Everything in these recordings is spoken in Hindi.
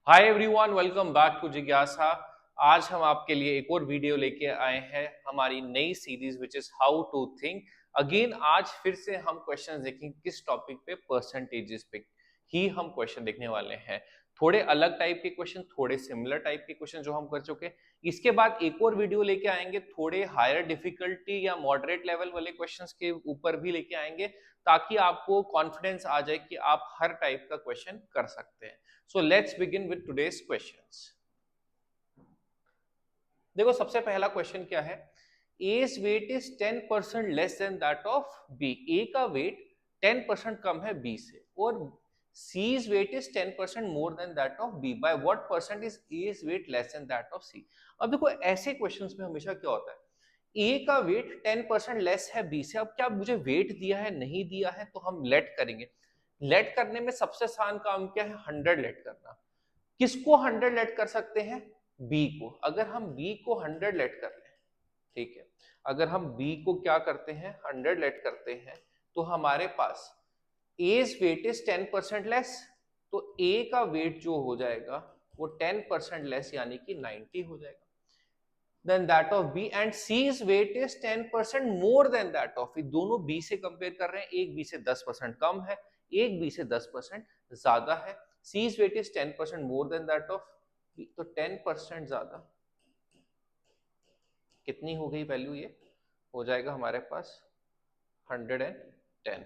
Hi everyone, welcome back to जिज्ञासा। आज हम आपके लिए एक और वीडियो लेके आए हैं हमारी नई series which is how to think again. आज फिर से हम क्वेश्चन देखेंगे किस टॉपिक पे, परसेंटेजेस पे ही हम क्वेश्चन देखने वाले हैं। थोड़े अलग टाइप के क्वेश्चन, थोड़े सिमिलर टाइप के क्वेश्चन जो हम कर चुके हैं। इसके बाद एक और वीडियो लेके आएंगे, थोड़े हायर डिफिकल्टी या मॉडरेट लेवल वाले क्वेश्चंस के ऊपर भी लेके आएंगे, ताकि आपको कॉन्फिडेंस आ जाए कि आप हर टाइप का क्वेश्चन कर सकते हैं। So let's begin with today's questions. देखो सबसे पहला क्वेश्चन क्या है। A's weight is 10% less than that of B. A का वेट 10% कम है B से, और C's weight is 10% more than that of B. By what percent is A's weight less than that of C? अब देखो ऐसे क्वेश्चंस में हमेशा क्या होता है, ए का वेट 10% लेस है बी से। अब क्या मुझे वेट दिया है, नहीं दिया है, तो हम लेट करेंगे। लेट करने में सबसे आसान काम क्या है, 100 लेट करना। किसको 100 लेट कर सकते हैं, बी को। अगर हम बी को 100 लेट कर लें, ठीक है, अगर हम बी को क्या करते हैं 100 लेट करते हैं, तो हमारे पास एज वेट इज 10% लेस, तो ए का वेट जो हो जाएगा वो 10% लेस यानी कि 90 हो जाएगा than that of B, and C's weight is 10% more than that of B. दोनों B से कंपेयर कर रहे हैं, एक B से 10% कम है, एक B से 10% ज्यादा है। C's weight is 10% more than that of B, तो 10% ज्यादा कितनी हो गई वैल्यू, ये हो जाएगा हमारे पास 110।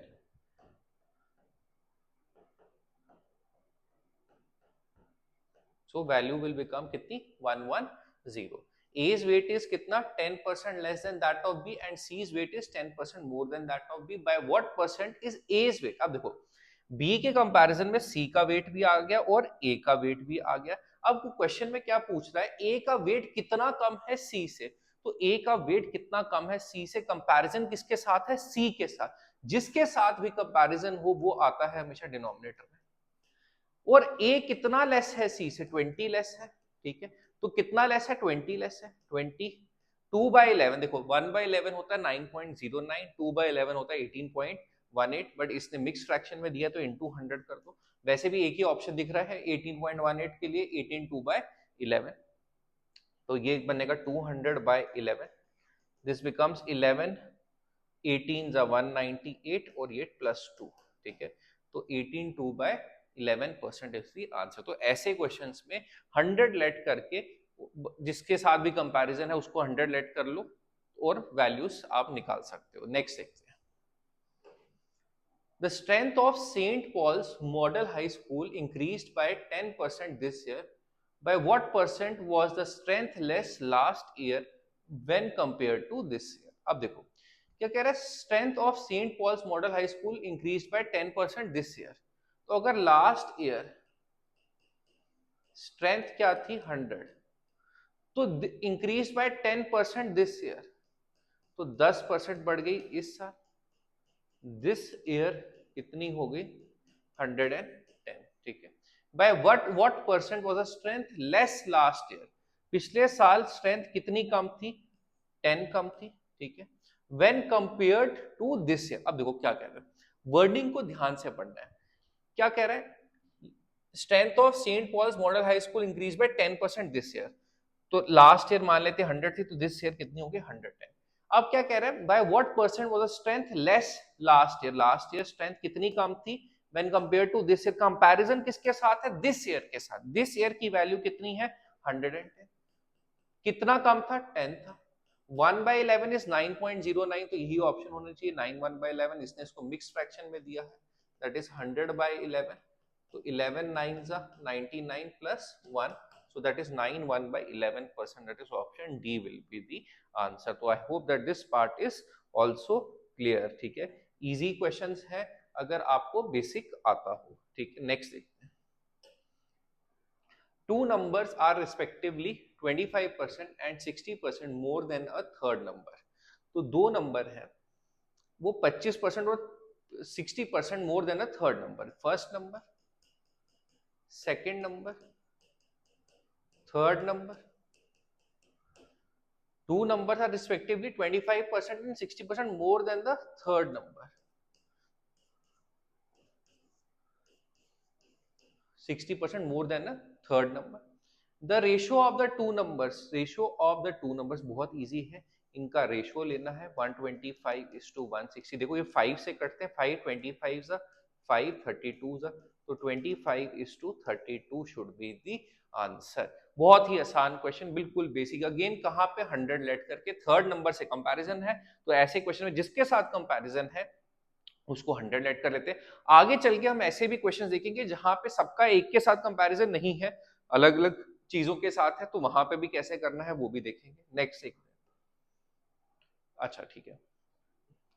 सो वैल्यू विल बिकम कितनी, 110। A's weight is कितना, 10% less than that of B, and C's weight is 10% more than that of B. By what percent is A's weight? अब देखो B के कंपैरिजन में C का वेट भी आ गया और A का वेट भी आ गया। अब क्वेश्चन में क्या पूछ रहा है, A का वेट कितना कम है C से, तो A का वेट कितना कम है C से, कंपैरिजन किसके साथ है, C के साथ। जिसके साथ भी कंपैरिजन हो वो आता है हमेशा डिनोमिनेटर में। और ए कितना लेस है सी से, 20 लेस है, ठीक है। तो कितना लेस है, 20 लेस है, 20। 2/11, देखो 1/11 होता है 9.09, 2/11 होता है 18.18, बट इसने मिक्स फ्रैक्शन में दिया तो इंटू 100 कर दो। वैसे भी एक ही ऑप्शन दिख रहा है 18.18 के लिए, 18 2/11, तो ये बनेगा 200/11। दिस बिकम्स 11, 18 जा 198 और ये +2, ठीक है। तो 18 2/11% इज द आंसर। तो ऐसे क्वेश्चंस में 100 लेट करके, जिसके साथ भी कंपैरिजन है उसको 100 लेट कर लो और वैल्यूज आप निकाल सकते हो। नेक्स्ट देखते हैं। The strength of St. Paul's Model High School increased by 10% this year. By what percent was the strength less last year when compared to this year? अब देखो क्या कह रहा है, strength of Saint Paul's model high school increase by 10% this year. तो अगर लास्ट ईयर स्ट्रेंथ क्या थी 100, तो इंक्रीज बाय 10% दिस ईयर, तो 10% बढ़ गई इस साल। दिस ईयर कितनी हो गई, 110, ठीक है। By what percent was the strength less last year, पिछले साल स्ट्रेंथ कितनी कम थी, 10 कम थी, ठीक है। When compared to this year, अब देखो क्या कह रहे हैं, वर्डिंग को ध्यान से पढ़ना है। क्या कह रहा है, strength of Saint Paul's model high school increase by 10% this year, तो लास्ट ईयर मान लेते 100 थी, तो दिस ईयर कितनी होगी 110। अब क्या कह रहा है, by what percent was the strength less last year strength कितनी कम थी when compare to this year. Comparison किसके साथ है, दिस ईयर के साथ। दिस ईयर की वैल्यू कितनी है 110, कितना कम था 10 था। 1/11 इज 9.09, तो यही ऑप्शन होना चाहिए 9 1/11। इसने इसको मिक्स फ्रैक्शन में दिया है, दैट इज 100/11, तो 11 9 जा 99 plus 1, so that is 9 1/11%, that is option D will be the answer. तो I hope that this part is also clear, ठीक है। इजी क्वेश्चंस है अगर आपको बेसिक आता हो, ठीक है। नेक्स्ट देखते हैं। Two numbers are respectively 25% and 60% more than a third number. तो दो नंबर है वो 25% और 60% more than a third number. First number, second number, third number. Two numbers are respectively 25% and 60% more than the third number. 60% more than the third number. The ratio of the two numbers, ratio of the two numbers बहुत इजी है, इनका रेशियो लेना है 125:160। देखो ये 5 से कटते हैं, 5 25 5 32 तो 25:32 शुड बी दी आंसर। बहुत ही आसान क्वेश्चन, बिल्कुल बेसिक। अगेन कहाँ पे 100 लेट करके थर्ड नंबर से कंपैरिजन है, तो ऐसे क्वेश्चन में जिसके साथ कंपैरिजन है उसको 100 लेट कर लेते हैं। आगे चल के हम ऐसे भी क्वेश्चन देखेंगे जहां पे सबका एक के साथ कंपैरिजन नहीं है, अलग अलग चीजों के साथ है, तो वहां पे भी कैसे करना है वो भी देखेंगे नेक्स्ट एक। अच्छा ठीक है,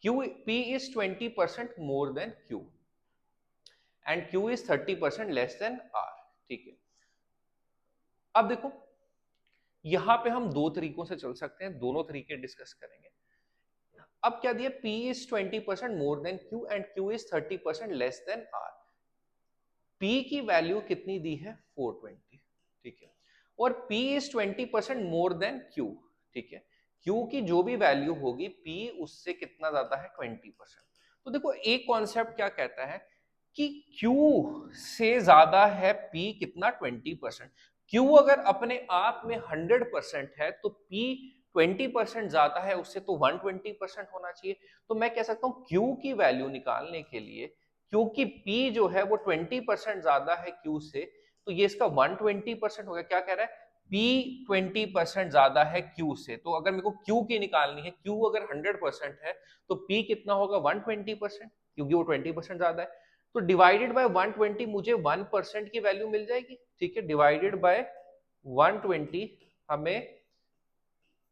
Q P is 20% more than Q and Q is 30% less than R। ठीक है, अब देखो यहां पे हम दो तरीकों से चल सकते हैं, दोनों तरीके डिस्कस करेंगे। अब क्या दिया, P is 20% more than Q and Q is 30% less than R। P की वैल्यू कितनी दी है 420, ठीक है, और P is 20% more than Q, ठीक है, Q की जो भी वैल्यू होगी P उससे कितना ज्यादा है 20%। तो देखो एक कॉन्सेप्ट क्या कहता है कि Q से ज्यादा है P कितना 20%। Q अगर अपने आप में 100% है तो P 20% ज्यादा है उससे, तो 120% होना चाहिए। तो मैं कह सकता हूं Q की वैल्यू निकालने के लिए, क्योंकि P जो है वो 20% ज्यादा है Q से, तो ये इसका 120% होगा। क्या कह रहा है, P 20% ज्यादा है Q से, तो अगर मेरे को Q की निकालनी है, Q अगर 100% है तो P कितना होगा 120%, क्योंकि वो 20% ज्यादा है। तो डिवाइडेड बाय 120 मुझे 1% की वैल्यू मिल जाएगी, ठीक है, डिवाइडेड बाय 120 हमें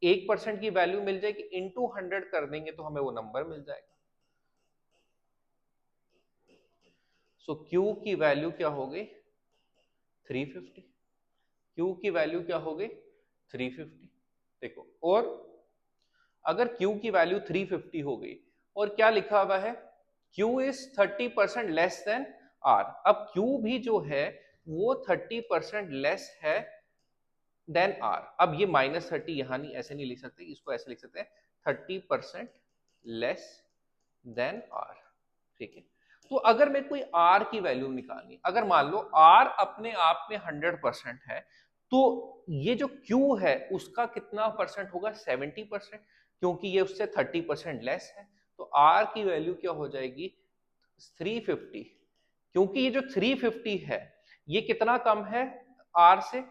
1% की वैल्यू मिल जाएगी, इंटू 100 कर देंगे तो हमें वो नंबर मिल जाएगा। सो Q की वैल्यू क्या हो गई 350, Q की वैल्यू क्या हो गई 350। देखो, और अगर Q की वैल्यू 350 हो गई और क्या लिखा हुआ है, Q is 30% less than R। अब Q भी जो है वो 30% लेस है देन R। अब ये -30 यहां नहीं, ऐसे नहीं लिख सकते, इसको ऐसे लिख सकते हैं 30% लेस देन R, ठीक है। तो अगर मैं कोई R की वैल्यू निकालनी, अगर मान लो R अपने आप में 100% है, तो ये जो Q है उसका कितना परसेंट होगा 70%, क्योंकि ये उससे 30% लेस है। तो R की वैल्यू क्या हो जाएगी 350, क्योंकि ये जो 350 है ये कितना कम है R से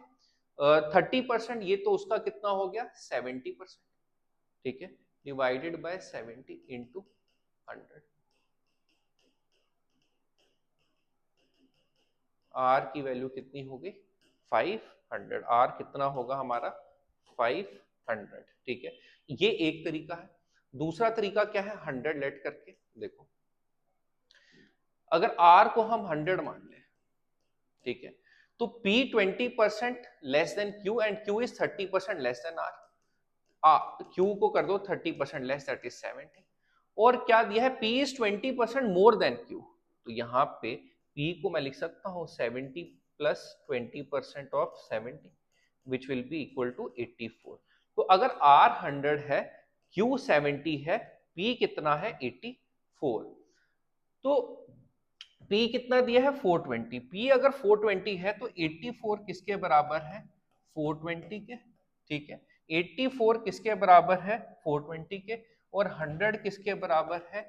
30%, ये तो उसका कितना हो गया 70%, ठीक है, डिवाइडेड बाय 70 इंटू 100। R की वैल्यू कितनी होगी 500, R कितना होगा हमारा 500, ठीक है। ये एक तरीका है। दूसरा तरीका क्या है, 100 लेट करके देखो, अगर R को हम 100 मान लें, ठीक है, तो P 20% less than Q and Q is 30% less than R। Q को कर दो 30% लेस, दैट इज 70। और क्या दिया है, P is 20% more than Q, तो यहाँ पे P को मैं लिख सकता हूँ 70 plus 20% of 70 which will be equal to 84। तो अगर R 100 है, Q 70 है, P कितना है 84। तो P कितना दिया है 420, P अगर 420 है तो 84 किसके बराबर है 420 के, ठीक है, 84 किसके बराबर है 420 के, और 100 किसके बराबर है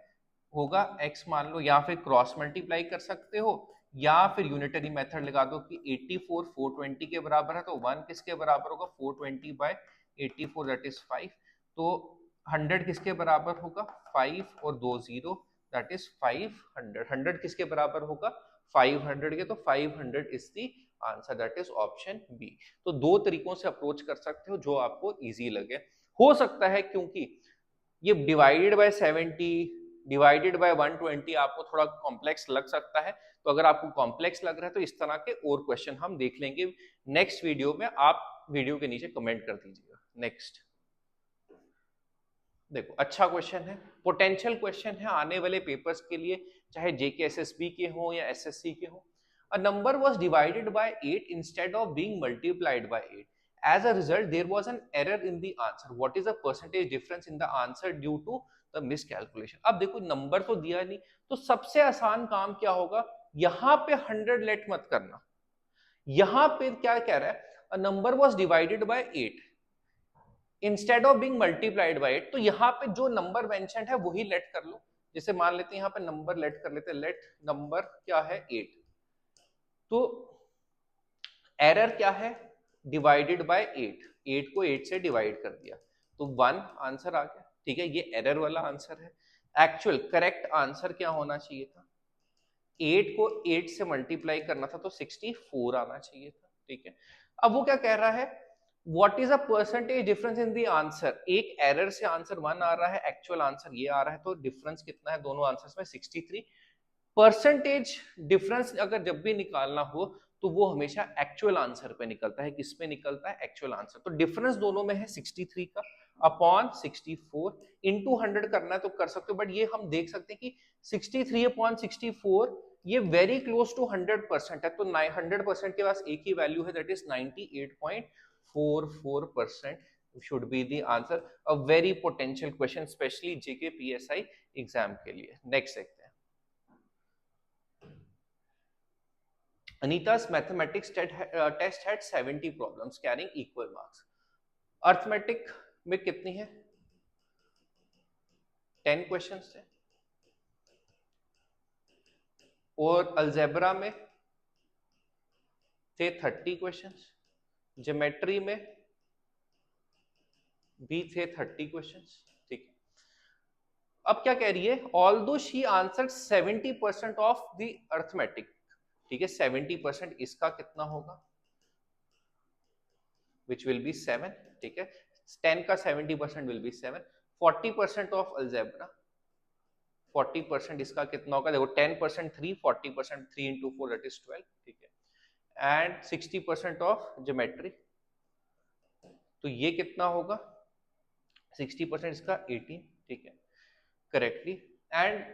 होगा x मान लो, या फिर क्रॉस मल्टीप्लाई कर सकते हो, या फिर यूनिटरी मेथड लगा दो कि 84 420 के बराबर है, तो 1 किसके बराबर होगा 420 बाय 84 दैट इज 5। तो 100 किसके बराबर होगा 5 और 2 0 दैट इज 500। 100 किसके बराबर होगा 500 के, तो 500 is the answer, that is option B. तो दो तरीकों से अप्रोच कर सकते हो जो आपको इजी लगे। हो सकता है क्योंकि ये डिवाइडेड बाय 70 डिवाइडेड बाय 120 आपको थोड़ा कॉम्प्लेक्स लग सकता है, तो अगर आपको कॉम्प्लेक्स लग रहा है तो इस तरह के और क्वेश्चन हम देख लेंगे नेक्स्ट वीडियो में, आप वीडियो के नीचे कमेंट कर दीजिएगा। नेक्स्ट देखो, अच्छा क्वेश्चन है, पोटेंशियल क्वेश्चन है आने वाले पेपर्स के लिए, चाहे जेकेएसएसबी के हो या एसएससी के हो। A number was divided by 8 instead of being multiplied by 8, as a result there was an error in the answer, what is the percentage difference in the answer due to the miscalculation। अब देखो नंबर तो दिया नहीं, तो सबसे आसान काम क्या होगा, यहां पे 100 लेट मत करना, यहां पे क्या कह रहा है, a number was divided by 8 instead of being multiplied by 8, तो यहाँ पे जो नंबर मेंशन है वही लेट कर लो। जैसे मान लेते हैं यहाँ पे नंबर लेट कर लेते हैं, लेट नंबर क्या है 8, तो एरर क्या है, डिवाइडेड बाय 8, 8 को 8 से डिवाइड कर दिया तो 1 आंसर आ गया। ठीक है, ये एरर वाला आंसर है। एक्चुअल करेक्ट आंसर क्या होना चाहिए था, 8 को 8 से मल्टीप्लाई करना था तो 64 आना चाहिए था। ठीक है, अब वो क्या कह रहा है, what is a percentage difference in the answer, एक एरर से आंसर 1 आ रहा है, एक्चुअल आंसर ये आ रहा है, तो डिफरेंस कितना है दोनों आंसर्स में, 63। परसेंटेज डिफरेंस अगर जब भी निकालना हो तो वो हमेशा एक्चुअल आंसर पे निकलता है, किस पे निकलता है, एक्चुअल आंसर। तो डिफरेंस दोनों में है 63 का अपॉन 64, इनटू 100 करना है तो कर सकते हो, बट ये हम देख सकते हैं कि 63 अपॉन 64 ये वेरी क्लोज टू 100% है, तो 100% के पास एक ही वैल्यू है, that is 98.44% should be the answer। a very potential question especially JK PSI exam के लिए। नेक्स्ट देखते हैं, Anita's mathematics test had 70 problems carrying equal marks। Arithmetic में कितनी है, 10 क्वेश्चंस थे, और अलजेब्रा में थे 30 क्वेश्चंस, ज्योमेट्री में भी थे 30 क्वेश्चंस। ठीक है, अब क्या कह रही है, although she answered 70% of the arithmetic. ठीक है, 70% इसका कितना होगा, विच विल बी 7। ठीक है, 10 का 70% विल बी 7। 40% ऑफ अलजेब्रा, 40% इसका कितना होगा, देखो 10% 3, 40% 3 into 4 that is 12। ठीक है, एंड 60% ऑफ ज्योमेट्री, तो ये कितना होगा, 60% इसका 18। ठीक है, correctly, and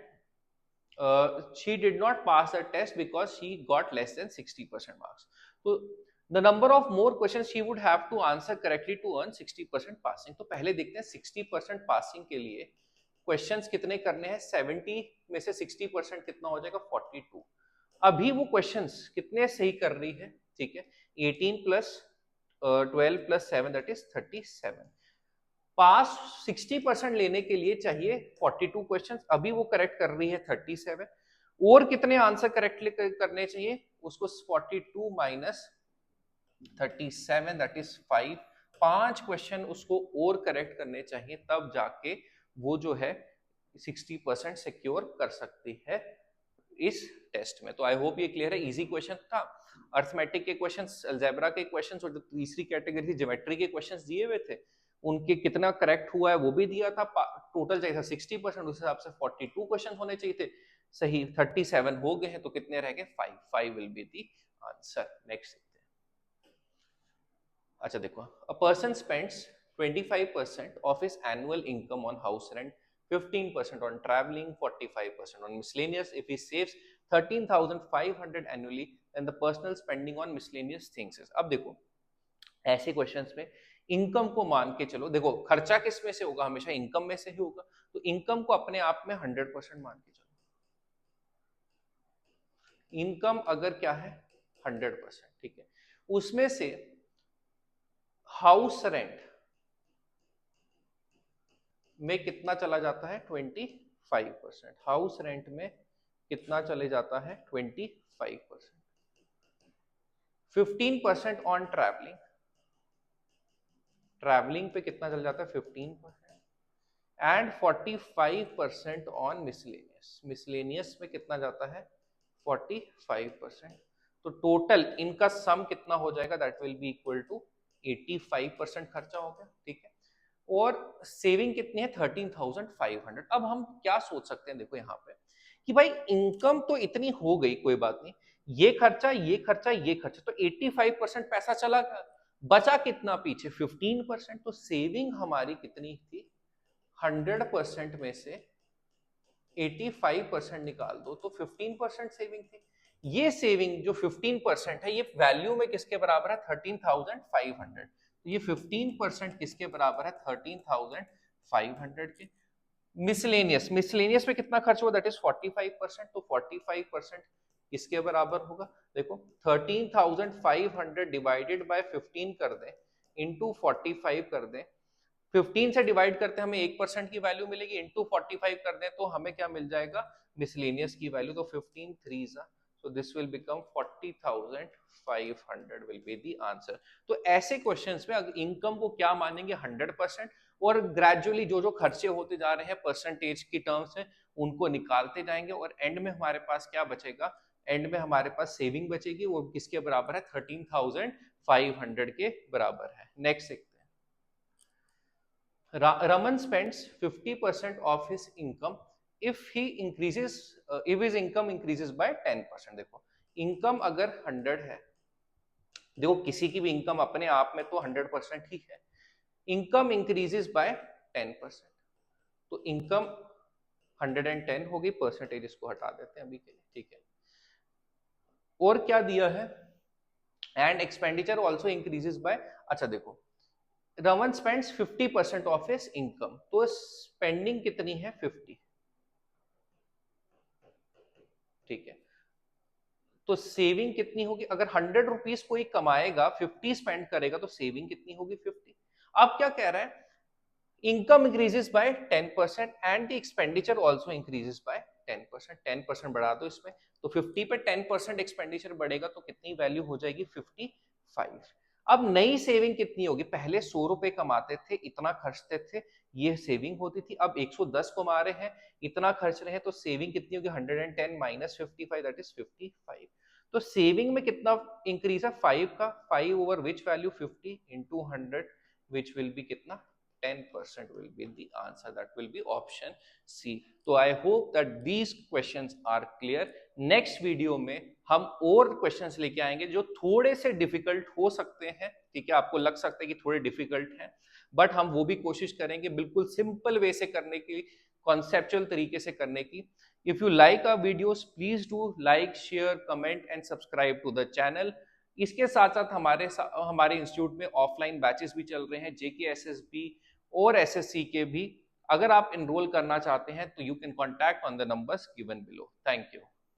she did not pass the test because she got less than 60% marks। तो the number of more questions she would have to answer correctly to earn 60% passing। तो पहले देखते हैं 60% पासिंग के लिए क्वेश्चंस कितने करने हैं, 70 में से 60% कितना हो जाएगा, 42। अभी वो क्वेश्चंस कितने सही कर रही है, ठीक है, 18 प्लस 12 प्लस 7 दैट इज 37। पास 60% लेने के लिए चाहिए 42 क्वेश्चंस, अभी वो करेक्ट कर रही है 37, और कितने आंसर करेक्टली करने चाहिए उसको, 42 माइनस 37 दैट इज 5। 5 क्वेश्चन उसको और करेक्ट करने चाहिए, तब जाके वो जो है 60% सिक्योर कर सकती है इस टेस्ट में। तो आई होप ये क्लियर है, इजी क्वेश्चन था। अर्थमेटिक के क्वेश्चंस, अलजेब्रा के क्वेश्चंस, और जो तीसरी कैटेगरी थी ज्योमेट्री के क्वेश्चंस दिए हुए थे, उनके कितना करेक्ट हुआ है वो भी दिया था। टोटल चाहिए था 60%, उस हिसाब से 42 क्वेश्चन होने चाहिए थे, सही 37 हो गए हैं, तो कितने रह गए, 5 will be the answer. Next देखते हैं, अच्छा देखो, a person spends 25% of his annual income on house rent, 15% on traveling, 45% on miscellaneous। If he saves 13,500 annually, then the personal spending on miscellaneous things is। अब देखो ऐसे क्वेश्चंस में इनकम को मान के चलो, देखो खर्चा किस में से होगा, हमेशा इनकम में से ही होगा, तो इनकम को अपने आप में 100% मान के चलो। इनकम अगर क्या है 100%, ठीक है, उसमें से हाउस रेंट में कितना चला जाता है, 25%। हाउस रेंट में कितना चले जाता है, 25%। 15% ऑन ट्रैवलिंग, ट्रैवलिंग पे कितना चल जाता है, 15%। एंड 45% ऑन मिसलेनियस, मिसलेनियस में कितना जाता है, 45%। तो टोटल इनका सम कितना हो जाएगा, that will be equal to 85% खर्चा हो गया। ठीक है, और सेविंग कितनी है, 13,500। अब हम क्या सोच सकते हैं, देखो यहाँ पे कि भाई इनकम तो इतनी हो गई, कोई बात नहीं, ये खर्चा ये खर्चा ये खर्चा, तो 85% पैसा चला गया, बचा कितना पीछे, 15%। तो सेविंग हमारी कितनी थी, 100% में से 85% निकाल दो तो 15% सेविंग थी। ये सेविंग जो 15% है, ये वैल्यू में किसके बराबर है, 13,500। तो ये 15% किसके बराबर है, 13,500 के। मिसलेनियस, मिसलेनियस में कितना खर्च हुआ, दैट इज 45%। तो 45% किसके बराबर होगा? देखो 13,500 डिवाइडेड बाय 15 कर दें इंटू 45 कर दें, 15 से डिवाइड करते हमें 1% की वैल्यू मिलेगी, इंटू 45 कर दें तो हमें क्या मिल जाएगा? मिसलेनियस की वैल्यू। तो 15 3 so this will become 40,500 will be the answer। तो ऐसे क्वेश्चंस में अगर इनकम को क्या मानेंगे? 100%, और ग्रेजुअली जो जो खर्चे होते जा रहे हैं परसेंटेज की टर्म्स में उनको निकालते जाएंगे, और एंड में हमारे पास क्या बचेगा? एंड में हमारे पास सेविंग बचेगी, वो किसके बराबर है? 13,500 के बराबर है। नेक्स्ट देखते हैं। Raman spends 50% of his income if his income increases by 10%। देखो इनकम अगर 100 है, देखो किसी की भी इनकम अपने आप में तो 100% ही है, इनकम इंक्रीजेस बाय 10%, तो इनकम 110 होगी, परसेंटेज इसको हटा देते हैं अभी के लिए, ठीक है। और क्या दिया है? And expenditure also increases by, अच्छा देखो Raman spends 50% of his income, तो स्पेंडिंग कितनी है? 50, ठीक है। तो सेविंग कितनी होगी? अगर 100 रुपीज कोई कमाएगा, 50 स्पेंड करेगा, तो सेविंग कितनी होगी? 50। अब क्या कह रहा है? Income increases by 10% and the expenditure also increases by 10%। 10% बढ़ा दो इसमें, तो 50 पे 10% एक्सपेंडिचर बढ़ेगा तो कितनी वैल्यू हो जाएगी? 55। अब नई सेविंग कितनी होगी? पहले 100 रुपए कमाते थे, इतना खर्चते थे, ये सेविंग होती थी। अब 110 कमा रहे हैं, इतना खर्च रहे हैं, तो सेविंग कितनी होगी? 110 माइनस 55 दैट इज 55। तो सेविंग में कितना इंक्रीज है? 5 का, 5 over which value? 50 into 100 which will B कितना? 10% will be the answer, that will be option C। तो I hope that these questions are clear। next video में हम और क्वेश्चंस लेके आएंगे जो थोड़े से डिफिकल्ट हो सकते हैं, ठीक है, आपको लग सकता है कि थोड़े डिफिकल्ट हैं, बट हम वो भी कोशिश करेंगे बिल्कुल सिंपल वे से करने की, कॉन्सेप्चुअल तरीके से करने की। If you like our videos please do like, share, comment and subscribe to the channel. इसके साथ साथ हमारे इंस्टीट्यूट में ऑफलाइन बैचेस भी चल रहे हैं, जेके एसएसबी और एसएससी के भी। अगर आप एनरोल करना चाहते हैं तो you can contact on the numbers given below. Thank you.